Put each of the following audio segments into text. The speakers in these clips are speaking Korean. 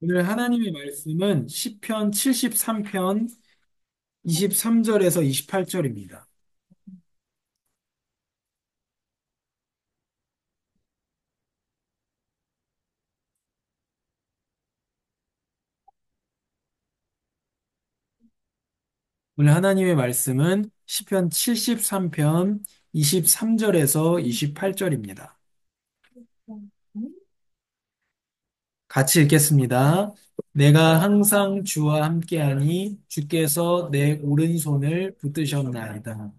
오늘 하나님의 말씀은 시편 73편 23절에서 28절입니다. 오늘 하나님의 말씀은 시편 73편 23절에서 28절입니다. 같이 읽겠습니다. 내가 항상 주와 함께하니 주께서 내 오른손을 붙드셨나이다.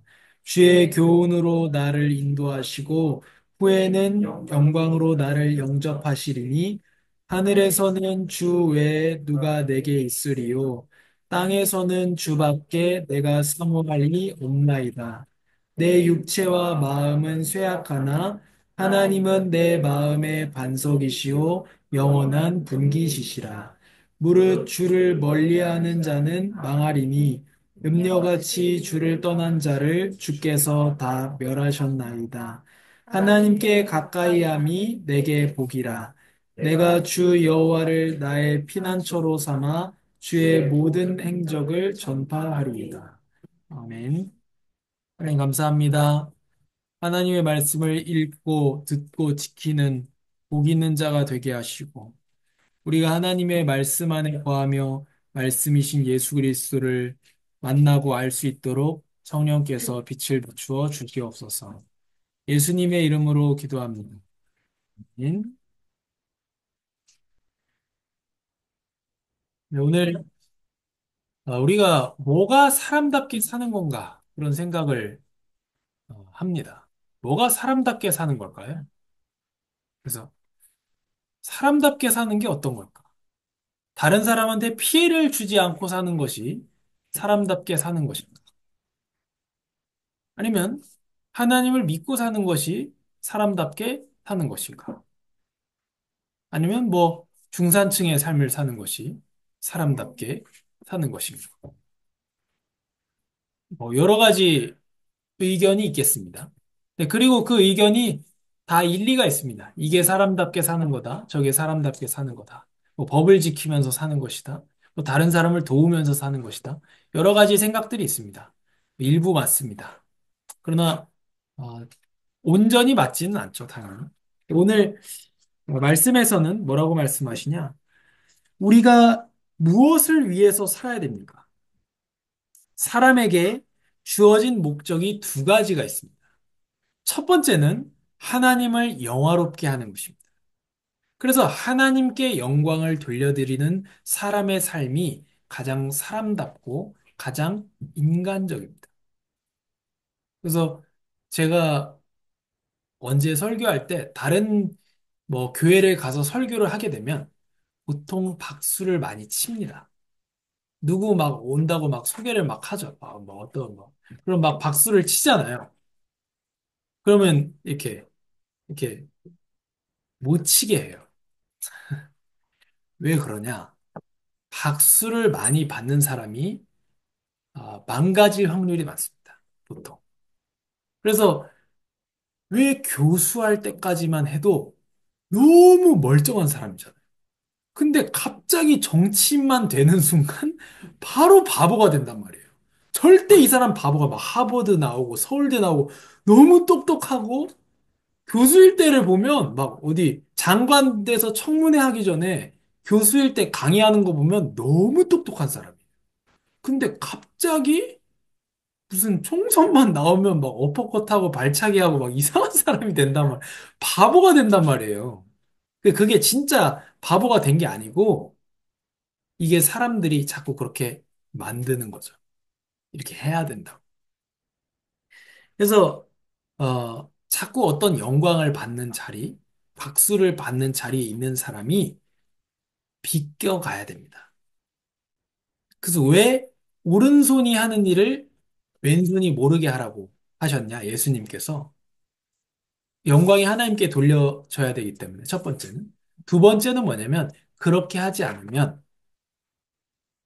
주의 교훈으로 나를 인도하시고 후에는 영광으로 나를 영접하시리니 하늘에서는 주 외에 누가 내게 있으리요 땅에서는 주밖에 내가 사모할 리 없나이다. 내 육체와 마음은 쇠약하나 하나님은 내 마음의 반석이시오 영원한 분기시시라. 무릇 주를 멀리하는 자는 망하리니 음녀같이 주를 떠난 자를 주께서 다 멸하셨나이다. 하나님께 가까이함이 내게 복이라. 내가 주 여호와를 나의 피난처로 삼아 주의 모든 행적을 전파하리이다. 아멘. 하나님 감사합니다. 하나님의 말씀을 읽고 듣고 지키는 복 있는 자가 되게 하시고 우리가 하나님의 말씀 안에 거하며 말씀이신 예수 그리스도를 만나고 알 수 있도록 성령께서 빛을 비추어 주시옵소서. 예수님의 이름으로 기도합니다. 아멘. 네, 오늘 우리가 뭐가 사람답게 사는 건가 그런 생각을 합니다. 뭐가 사람답게 사는 걸까요? 그래서 사람답게 사는 게 어떤 걸까? 다른 사람한테 피해를 주지 않고 사는 것이 사람답게 사는 것입니다. 아니면 하나님을 믿고 사는 것이 사람답게 사는 것인가? 아니면 뭐 중산층의 삶을 사는 것이 사람답게 사는 것인가? 뭐 여러 가지 의견이 있겠습니다. 네, 그리고 그 의견이 다 일리가 있습니다. 이게 사람답게 사는 거다. 저게 사람답게 사는 거다. 뭐 법을 지키면서 사는 것이다. 뭐 다른 사람을 도우면서 사는 것이다. 여러 가지 생각들이 있습니다. 일부 맞습니다. 그러나 어, 온전히 맞지는 않죠, 당연히. 오늘 말씀에서는 뭐라고 말씀하시냐? 우리가 무엇을 위해서 살아야 됩니까? 사람에게 주어진 목적이 두 가지가 있습니다. 첫 번째는 하나님을 영화롭게 하는 것입니다. 그래서 하나님께 영광을 돌려드리는 사람의 삶이 가장 사람답고 가장 인간적입니다. 그래서 제가 언제 설교할 때 다른 뭐 교회를 가서 설교를 하게 되면 보통 박수를 많이 칩니다. 누구 막 온다고 막 소개를 막 하죠. 뭐 어떤 뭐. 그럼 막 박수를 치잖아요. 그러면 이렇게 못 치게 해요. 왜 그러냐? 박수를 많이 받는 사람이 망가질 확률이 많습니다. 보통. 그래서 왜 교수할 때까지만 해도 너무 멀쩡한 사람이잖아요. 근데 갑자기 정치인만 되는 순간 바로 바보가 된단 말이에요. 절대 이 사람 바보가 막 하버드 나오고 서울대 나오고 너무 똑똑하고 교수일 때를 보면 막 어디 장관 돼서 청문회 하기 전에 교수일 때 강의하는 거 보면 너무 똑똑한 사람이에요. 근데 갑자기 무슨 총선만 나오면 막 어퍼컷하고 발차기하고 막 이상한 사람이 된단 말, 바보가 된단 말이에요. 그게 진짜 바보가 된 게 아니고 이게 사람들이 자꾸 그렇게 만드는 거죠. 이렇게 해야 된다고. 그래서 자꾸 어떤 영광을 받는 자리, 박수를 받는 자리에 있는 사람이 비껴가야 됩니다. 그래서 왜 오른손이 하는 일을 왼손이 모르게 하라고 하셨냐, 예수님께서. 영광이 하나님께 돌려져야 되기 때문에, 첫 번째는. 두 번째는 뭐냐면, 그렇게 하지 않으면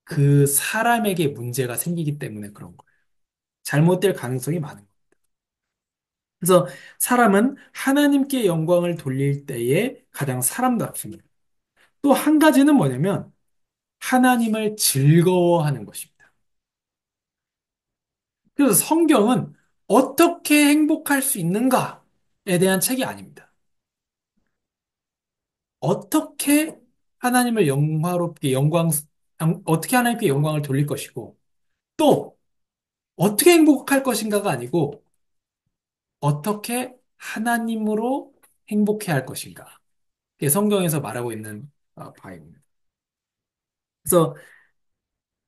그 사람에게 문제가 생기기 때문에 그런 거예요. 잘못될 가능성이 많은 거예요. 그래서 사람은 하나님께 영광을 돌릴 때에 가장 사람답습니다. 또 한 가지는 뭐냐면 하나님을 즐거워하는 것입니다. 그래서 성경은 어떻게 행복할 수 있는가에 대한 책이 아닙니다. 어떻게 하나님을 영화롭게 어떻게 하나님께 영광을 돌릴 것이고 또 어떻게 행복할 것인가가 아니고 어떻게 하나님으로 행복해야 할 것인가. 그게 성경에서 말하고 있는 바입니다. 그래서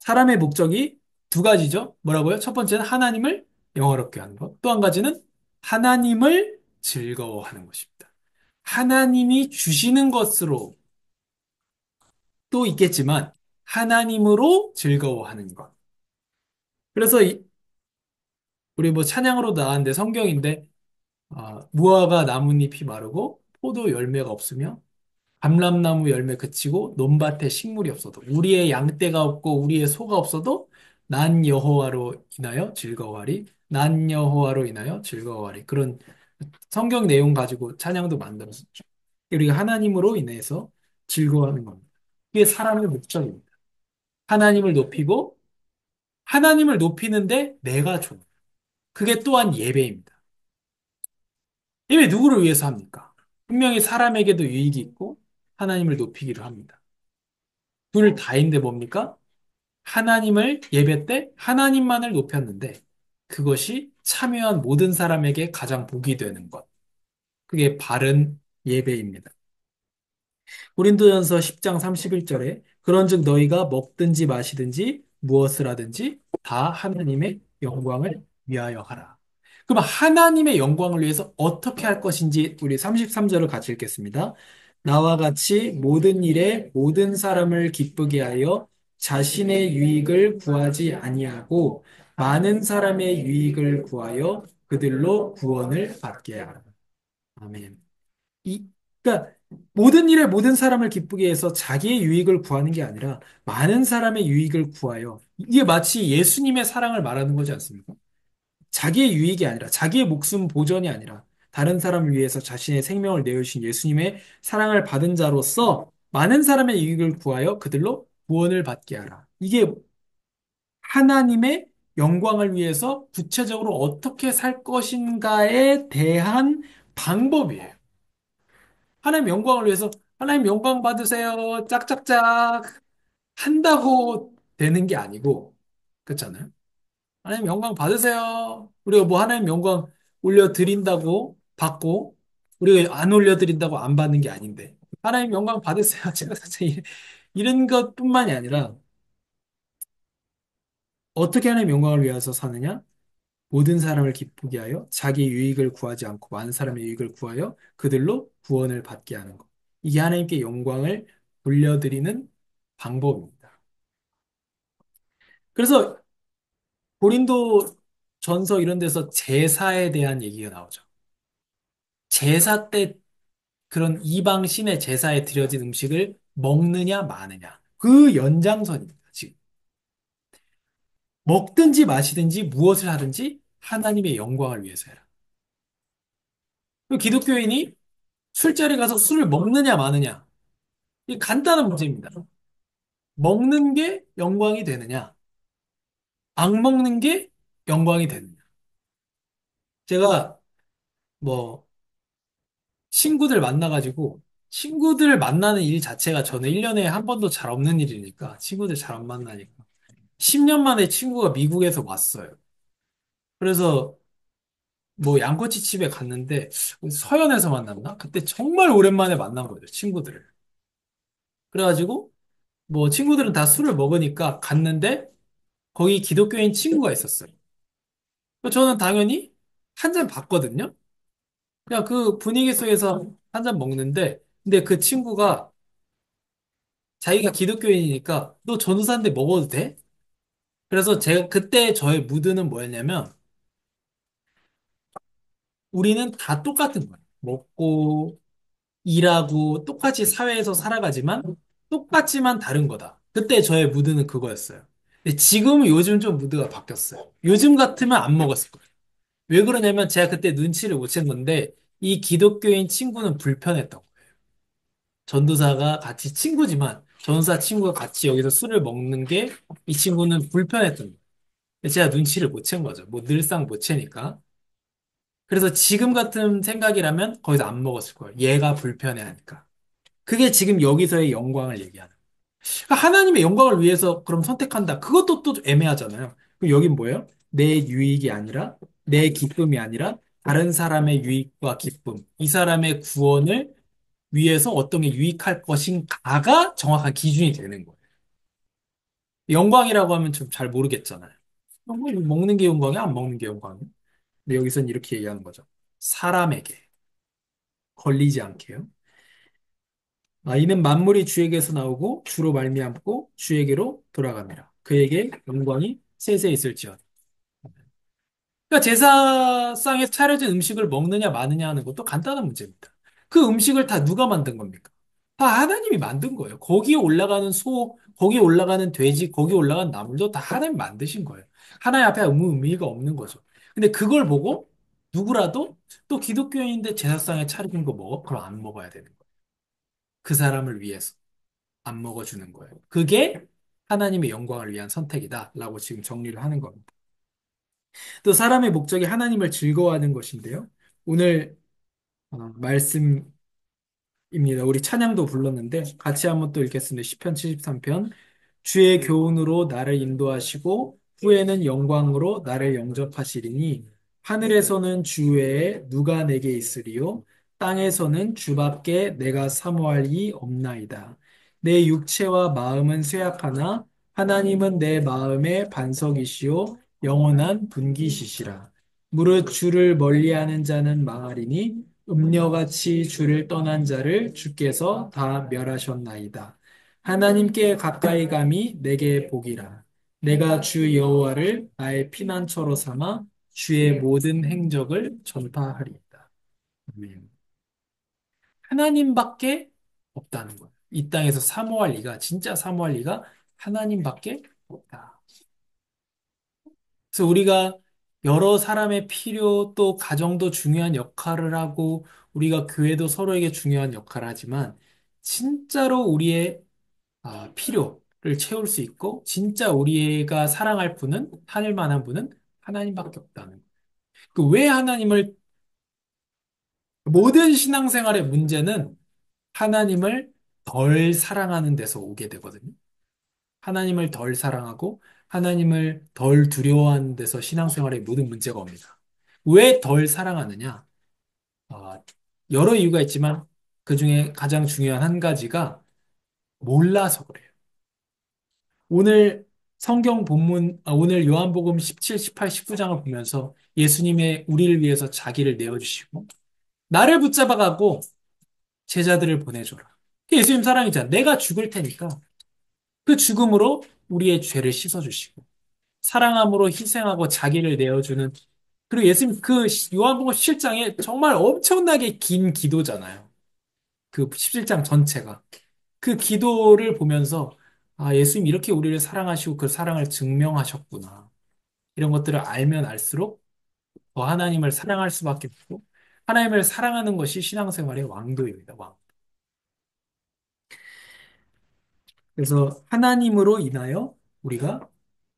사람의 목적이 두 가지죠. 뭐라고요? 첫 번째는 하나님을 영화롭게 하는 것. 또 한 가지는 하나님을 즐거워하는 것입니다. 하나님이 주시는 것으로 또 있겠지만 하나님으로 즐거워하는 것. 그래서 우리 뭐 찬양으로 나왔는데 성경인데 무화과 나뭇잎이 마르고 포도 열매가 없으며 감람나무 열매 그치고 논밭에 식물이 없어도 우리의 양떼가 없고 우리의 소가 없어도 난 여호와로 인하여 즐거워하리. 난 여호와로 인하여 즐거워하리. 그런 성경 내용 가지고 찬양도 만들었었죠. 우리가 하나님으로 인해서 즐거워하는 겁니다. 그게 사람의 목적입니다. 하나님을 높이고 하나님을 높이는데 내가 좋아. 그게 또한 예배입니다. 예배 누구를 위해서 합니까? 분명히 사람에게도 유익이 있고 하나님을 높이기로 합니다. 둘 다인데 뭡니까? 하나님을 예배 때 하나님만을 높였는데 그것이 참여한 모든 사람에게 가장 복이 되는 것. 그게 바른 예배입니다. 고린도전서 10장 31절에 그런즉 너희가 먹든지 마시든지 무엇을 하든지 다 하나님의 영광을 위하여 하라. 그럼 하나님의 영광을 위해서 어떻게 할 것인지 우리 33절을 같이 읽겠습니다. 나와 같이 모든 일에 모든 사람을 기쁘게 하여 자신의 유익을 구하지 아니하고 많은 사람의 유익을 구하여 그들로 구원을 받게 하라. 아멘. 이, 그러니까 모든 일에 모든 사람을 기쁘게 해서 자기의 유익을 구하는 게 아니라 많은 사람의 유익을 구하여 이게 마치 예수님의 사랑을 말하는 거지 않습니까? 자기의 유익이 아니라 자기의 목숨 보전이 아니라 다른 사람을 위해서 자신의 생명을 내어주신 예수님의 사랑을 받은 자로서 많은 사람의 유익을 구하여 그들로 구원을 받게 하라. 이게 하나님의 영광을 위해서 구체적으로 어떻게 살 것인가에 대한 방법이에요. 하나님 영광을 위해서 하나님 영광 받으세요. 짝짝짝 한다고 되는 게 아니고 그렇잖아요. 하나님 영광 받으세요. 우리가 뭐 하나님 영광 올려드린다고 받고 우리가 안 올려드린다고 안 받는 게 아닌데 하나님 영광 받으세요. 제가 사실 이런 것뿐만이 아니라 어떻게 하나님 영광을 위해서 사느냐? 모든 사람을 기쁘게 하여 자기 유익을 구하지 않고 많은 사람의 유익을 구하여 그들로 구원을 받게 하는 것. 이게 하나님께 영광을 돌려드리는 방법입니다. 그래서 고린도 전서 이런 데서 제사에 대한 얘기가 나오죠. 제사 때 그런 이방 신의 제사에 드려진 음식을 먹느냐 마느냐. 그 연장선입니다. 지금 먹든지 마시든지 무엇을 하든지 하나님의 영광을 위해서 해라. 그 기독교인이 술자리 가서 술을 먹느냐 마느냐. 이 간단한 문제입니다. 먹는 게 영광이 되느냐, 안 먹는 게 영광이 되느냐. 제가 뭐 친구들 만나가지고 친구들 만나는 일 자체가 저는 1년에 한 번도 잘 없는 일이니까 친구들 잘 안 만나니까 10년 만에 친구가 미국에서 왔어요. 그래서 뭐 양꼬치 집에 갔는데 서현에서 만났나? 그때 정말 오랜만에 만난 거죠, 친구들을. 그래가지고 뭐 친구들은 다 술을 먹으니까 갔는데 거기 기독교인 친구가 있었어요. 저는 당연히 한 잔 받거든요. 그냥 그 분위기 속에서 한 잔 먹는데, 근데 그 친구가 자기가 기독교인이니까 너 전도사인데 먹어도 돼? 그래서 제가 그때 저의 무드는 뭐였냐면 우리는 다 똑같은 거예요. 먹고 일하고 똑같이 사회에서 살아가지만 똑같지만 다른 거다. 그때 저의 무드는 그거였어요. 근데 지금은 요즘 좀 무드가 바뀌었어요. 요즘 같으면 안 먹었을 거예요. 왜 그러냐면 제가 그때 눈치를 못 챈 건데 이 기독교인 친구는 불편했던 거예요. 전도사가 같이 친구지만 전도사 친구가 같이 여기서 술을 먹는 게 이 친구는 불편했던 거예요. 제가 눈치를 못 챈 거죠. 뭐 늘상 못 채니까. 그래서 지금 같은 생각이라면 거기서 안 먹었을 거예요. 얘가 불편해하니까. 그게 지금 여기서의 영광을 얘기하는. 그러니까 하나님의 영광을 위해서 그럼 선택한다. 그것도 또 애매하잖아요. 그럼 여긴 뭐예요? 내 유익이 아니라, 내 기쁨이 아니라, 다른 사람의 유익과 기쁨, 이 사람의 구원을 위해서 어떤 게 유익할 것인가가 정확한 기준이 되는 거예요. 영광이라고 하면 좀 잘 모르겠잖아요. 먹는 게 영광이야? 안 먹는 게 영광이야? 근데 여기서는 이렇게 얘기하는 거죠. 사람에게 걸리지 않게요. 이는 만물이 주에게서 나오고 주로 말미암고 주에게로 돌아갑니다. 그에게 영광이 세세 있을지어다. 그러니까 제사상에 차려진 음식을 먹느냐 마느냐 하는 것도 간단한 문제입니다. 그 음식을 다 누가 만든 겁니까? 다 하나님이 만든 거예요. 거기에 올라가는 소, 거기에 올라가는 돼지, 거기에 올라가는 나물도 다 하나님 만드신 거예요. 하나님 앞에 아무 의미가 없는 거죠. 근데 그걸 보고 누구라도 또 기독교인인데 제사상에 차려진 거 먹어? 그럼 안 먹어야 되는 거예요. 그 사람을 위해서 안 먹어주는 거예요. 그게 하나님의 영광을 위한 선택이다라고 지금 정리를 하는 겁니다. 또 사람의 목적이 하나님을 즐거워하는 것인데요. 오늘 말씀입니다. 우리 찬양도 불렀는데 같이 한번 또 읽겠습니다. 시편 73편. 주의 교훈으로 나를 인도하시고 후에는 영광으로 나를 영접하시리니 하늘에서는 주 외에 누가 내게 있으리요 땅에서는 주밖에 내가 사모할 이 없나이다. 내 육체와 마음은 쇠약하나 하나님은 내 마음의 반석이시요 영원한 분기시시라. 무릇 주를 멀리하는 자는 망하리니 음녀같이 주를 떠난 자를 주께서 다 멸하셨나이다. 하나님께 가까이 감이 내게 복이라. 내가 주 여호와를 나의 피난처로 삼아 주의 모든 행적을 전파하리이다. 아멘. 하나님밖에 없다는 거예요. 이 땅에서 사모할 리가, 진짜 사모할 리가 하나님밖에 없다. 그래서 우리가 여러 사람의 필요 또 가정도 중요한 역할을 하고 우리가 교회도 서로에게 중요한 역할을 하지만 진짜로 우리의 필요를 채울 수 있고 진짜 우리가 사랑할 분은 하늘 만한 분은 하나님밖에 없다는 거예요. 왜 하나님을 모든 신앙생활의 문제는 하나님을 덜 사랑하는 데서 오게 되거든요. 하나님을 덜 사랑하고 하나님을 덜 두려워하는 데서 신앙생활의 모든 문제가 옵니다. 왜 덜 사랑하느냐? 아, 여러 이유가 있지만 그 중에 가장 중요한 한 가지가 몰라서 그래요. 오늘 성경 본문, 오늘 요한복음 17, 18, 19장을 보면서 예수님의 우리를 위해서 자기를 내어주시고 나를 붙잡아가고 제자들을 보내줘라. 예수님 사랑이잖아. 내가 죽을 테니까 그 죽음으로 우리의 죄를 씻어주시고 사랑함으로 희생하고 자기를 내어주는 그리고 예수님 그 요한복음 17장에 정말 엄청나게 긴 기도잖아요. 그 17장 전체가. 그 기도를 보면서 예수님 이렇게 우리를 사랑하시고 그 사랑을 증명하셨구나. 이런 것들을 알면 알수록 더 하나님을 사랑할 수밖에 없고 하나님을 사랑하는 것이 신앙생활의 왕도입니다. 왕. 그래서 하나님으로 인하여 우리가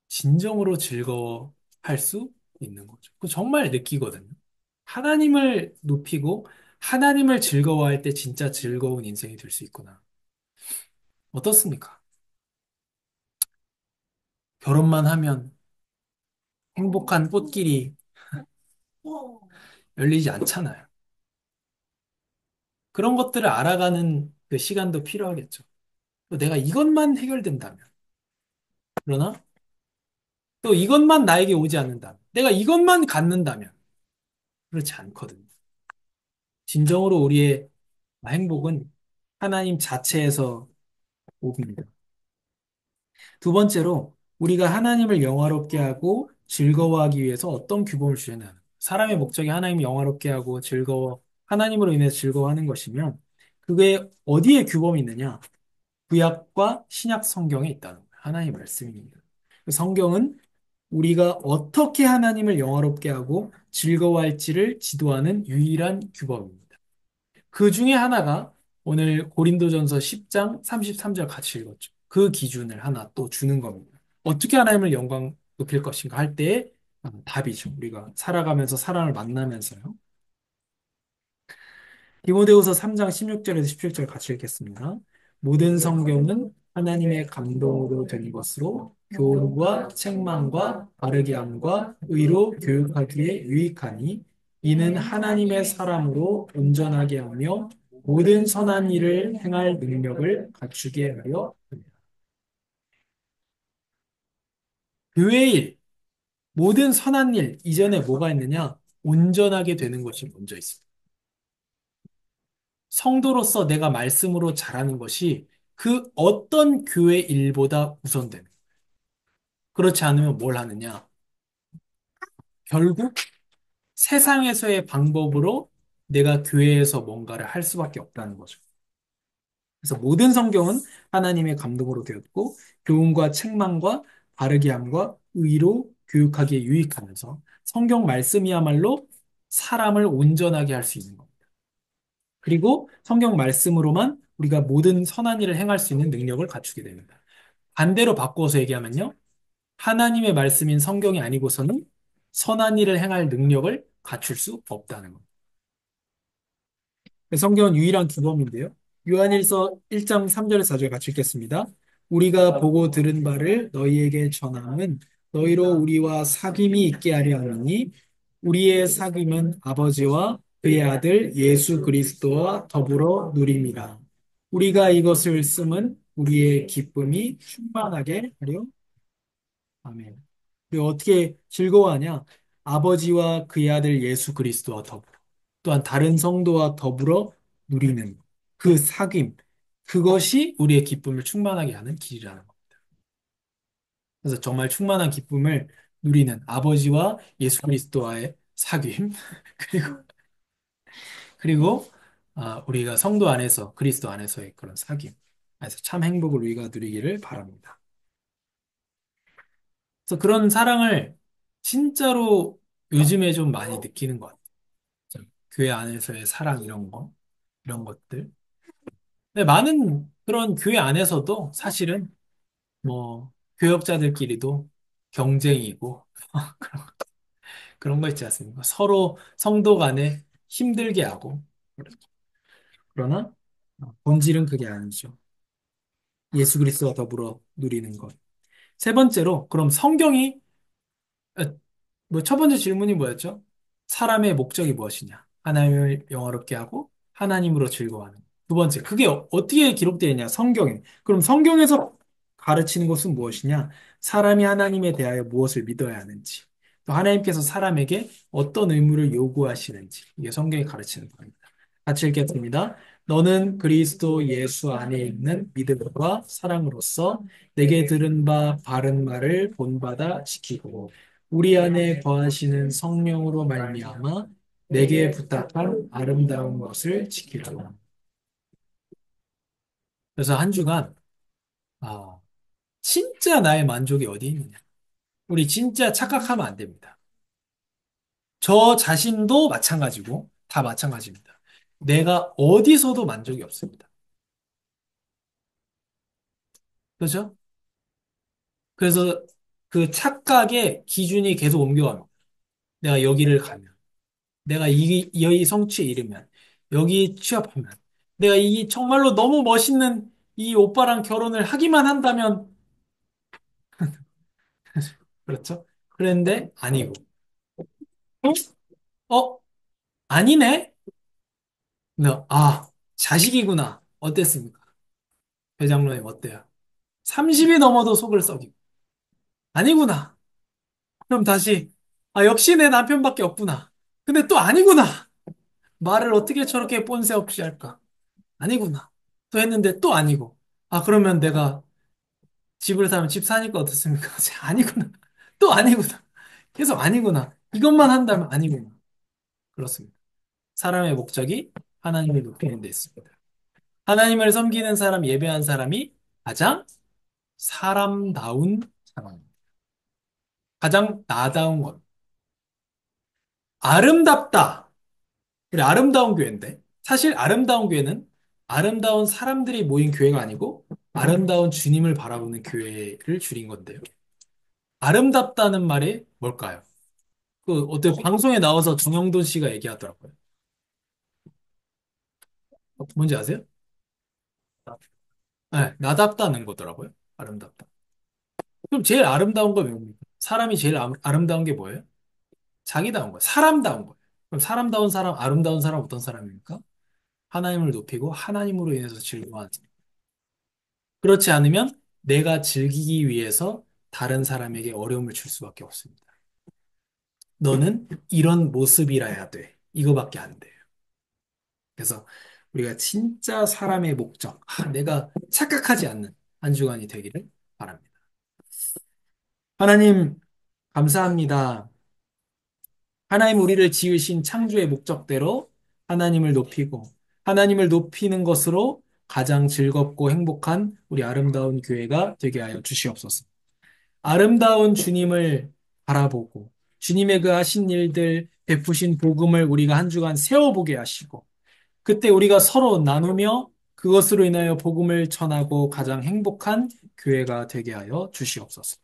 진정으로 즐거워할 수 있는 거죠. 그 정말 느끼거든요. 하나님을 높이고 하나님을 즐거워할 때 진짜 즐거운 인생이 될 수 있구나. 어떻습니까? 결혼만 하면 행복한 꽃길이 열리지 않잖아요. 그런 것들을 알아가는 그 시간도 필요하겠죠. 또 내가 이것만 해결된다면, 그러나 또 이것만 나에게 오지 않는다면, 내가 이것만 갖는다면, 그렇지 않거든요. 진정으로 우리의 행복은 하나님 자체에서 옵니다. 두 번째로, 우리가 하나님을 영화롭게 하고 즐거워하기 위해서 어떤 규범을 주셨나? 사람의 목적이 하나님을 영화롭게 하고 하나님으로 인해서 즐거워하는 것이면, 그게 어디에 규범이 있느냐? 구약과 신약 성경에 있다는 거예요. 하나님의 말씀입니다. 성경은 우리가 어떻게 하나님을 영화롭게 하고 즐거워할지를 지도하는 유일한 규범입니다. 그 중에 하나가 오늘 고린도전서 10장 33절 같이 읽었죠. 그 기준을 하나 또 주는 겁니다. 어떻게 하나님을 영광 높일 것인가 할 때의 답이죠. 우리가 살아가면서 사랑을 만나면서요. 디모데후서 3장 16절에서 17절 같이 읽겠습니다. 모든 성경은 하나님의 감동으로 된 것으로 교훈과 책망과 바르게 함과 의로 교육하기에 유익하니 이는 하나님의 사람으로 온전하게 하며 모든 선한 일을 행할 능력을 갖추게 하려 합니다. 교회의 일, 모든 선한 일 이전에 뭐가 있느냐? 온전하게 되는 것이 먼저 있습니다. 성도로서 내가 말씀으로 잘하는 것이 그 어떤 교회 일보다 우선되는. 그렇지 않으면 뭘 하느냐? 결국 세상에서의 방법으로 내가 교회에서 뭔가를 할 수밖에 없다는 거죠. 그래서 모든 성경은 하나님의 감동으로 되었고 교훈과 책망과 바르게 함과 의로 교육하기에 유익하면서 성경 말씀이야말로 사람을 온전하게 할 수 있는 겁니다. 그리고 성경 말씀으로만 우리가 모든 선한 일을 행할 수 있는 능력을 갖추게 됩니다. 반대로 바꿔서 얘기하면요. 하나님의 말씀인 성경이 아니고서는 선한 일을 행할 능력을 갖출 수 없다는 겁니다. 성경은 유일한 규범인데요. 요한일서 1장 3절에서 4절 같이 읽겠습니다. 우리가 보고 들은 바를 너희에게 전함은 너희로 우리와 사귐이 있게 하려 하느니 우리의 사귐은 아버지와 그의 아들 예수 그리스도와 더불어 누림이라. 우리가 이것을 쓰면 우리의 기쁨이 충만하게 하려. 아멘. 그리고 어떻게 즐거워하냐? 아버지와 그의 아들 예수 그리스도와 더불어 또한 다른 성도와 더불어 누리는 그 사귐, 그것이 우리의 기쁨을 충만하게 하는 길이라는 것. 그래서 정말 충만한 기쁨을 누리는 아버지와 예수 그리스도와의 사귐, 그리고 우리가 성도 안에서 그리스도 안에서의 그런 사귐, 그래서 참 행복을 우리가 누리기를 바랍니다. 그래서 그런 사랑을 진짜로 요즘에 좀 많이 느끼는 것 같아요. 교회 안에서의 사랑 이런 것들. 근데 많은 그런 교회 안에서도 사실은 뭐 교역자들끼리도 경쟁이고 그런 거 있지 않습니까? 서로 성도 간에 힘들게 하고 그러나 본질은 그게 아니죠. 예수 그리스도와 더불어 누리는 것. 세 번째로 그럼 성경이 뭐 첫 번째 질문이 뭐였죠? 사람의 목적이 무엇이냐? 하나님을 영화롭게 하고 하나님으로 즐거워하는. 두 번째, 그게 어떻게 기록되어 있냐? 성경에. 그럼 성경에서 가르치는 것은 무엇이냐? 사람이 하나님에 대하여 무엇을 믿어야 하는지, 또 하나님께서 사람에게 어떤 의무를 요구하시는지, 이게 성경이 가르치는 겁니다. 같이 읽겠습니다. 너는 그리스도 예수 안에 있는 믿음과 사랑으로서 내게 들은 바 바른 말을 본받아 지키고 우리 안에 거하시는 성령으로 말미암아 내게 부탁한 아름다운 것을 지키라. 그래서 한 주간 아, 진짜 나의 만족이 어디 있느냐? 우리 진짜 착각하면 안 됩니다. 저 자신도 마찬가지고 다 마찬가지입니다. 내가 어디서도 만족이 없습니다. 그렇죠? 그래서 그 착각의 기준이 계속 옮겨갑니다. 내가 여기를 가면, 내가 이 성취에 이르면, 여기 취업하면, 내가 이 정말로 너무 멋있는 이 오빠랑 결혼을 하기만 한다면, 그렇죠? 그런데 아니고, 어? 아니네? 자식이구나. 어땠습니까? 배장로님 어때요? 30이 넘어도 속을 썩이고, 아니구나. 그럼 다시, 역시 내 남편밖에 없구나. 근데 또 아니구나. 말을 어떻게 저렇게 뻔세 없이 할까? 아니구나. 또 했는데 또 아니고. 그러면 내가 집을 사면 집 사니까 어떻습니까? 아니구나. 또 아니구나. 계속 아니구나. 이것만 한다면 아니구나. 그렇습니다. 사람의 목적이 하나님을 높이는 데 있습니다. 하나님을 섬기는 사람, 예배한 사람이 가장 사람다운 사람입니다. 가장 나다운 것. 아름답다. 우리 아름다운 교회인데. 사실 아름다운 교회는 아름다운 사람들이 모인 교회가 아니고 아름다운 주님을 바라보는 교회를 줄인 건데요. 아름답다는 말이 뭘까요? 그 어때 방송에 나와서 정영돈 씨가 얘기하더라고요. 뭔지 아세요? 네, 나답다는 거더라고요. 아름답다. 그럼 제일 아름다운 건 뭡니까? 사람이 제일 아름다운 게 뭐예요? 자기다운 거예요. 사람다운 거예요. 그럼 사람다운 사람, 아름다운 사람 어떤 사람입니까? 하나님을 높이고 하나님으로 인해서 즐거워하는 사람. 그렇지 않으면 내가 즐기기 위해서 다른 사람에게 어려움을 줄 수밖에 없습니다. 너는 이런 모습이라야 돼. 이거밖에 안 돼요. 그래서 우리가 진짜 사람의 목적, 내가 착각하지 않는 한 주간이 되기를 바랍니다. 하나님, 감사합니다. 하나님 우리를 지으신 창조의 목적대로 하나님을 높이고 하나님을 높이는 것으로 가장 즐겁고 행복한 우리 아름다운 교회가 되게 하여 주시옵소서. 아름다운 주님을 바라보고 주님의 그 하신 일들, 베푸신 복음을 우리가 한 주간 세워보게 하시고 그때 우리가 서로 나누며 그것으로 인하여 복음을 전하고 가장 행복한 교회가 되게 하여 주시옵소서.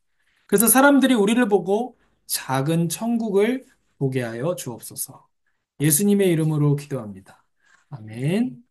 그래서 사람들이 우리를 보고 작은 천국을 보게 하여 주옵소서. 예수님의 이름으로 기도합니다. 아멘.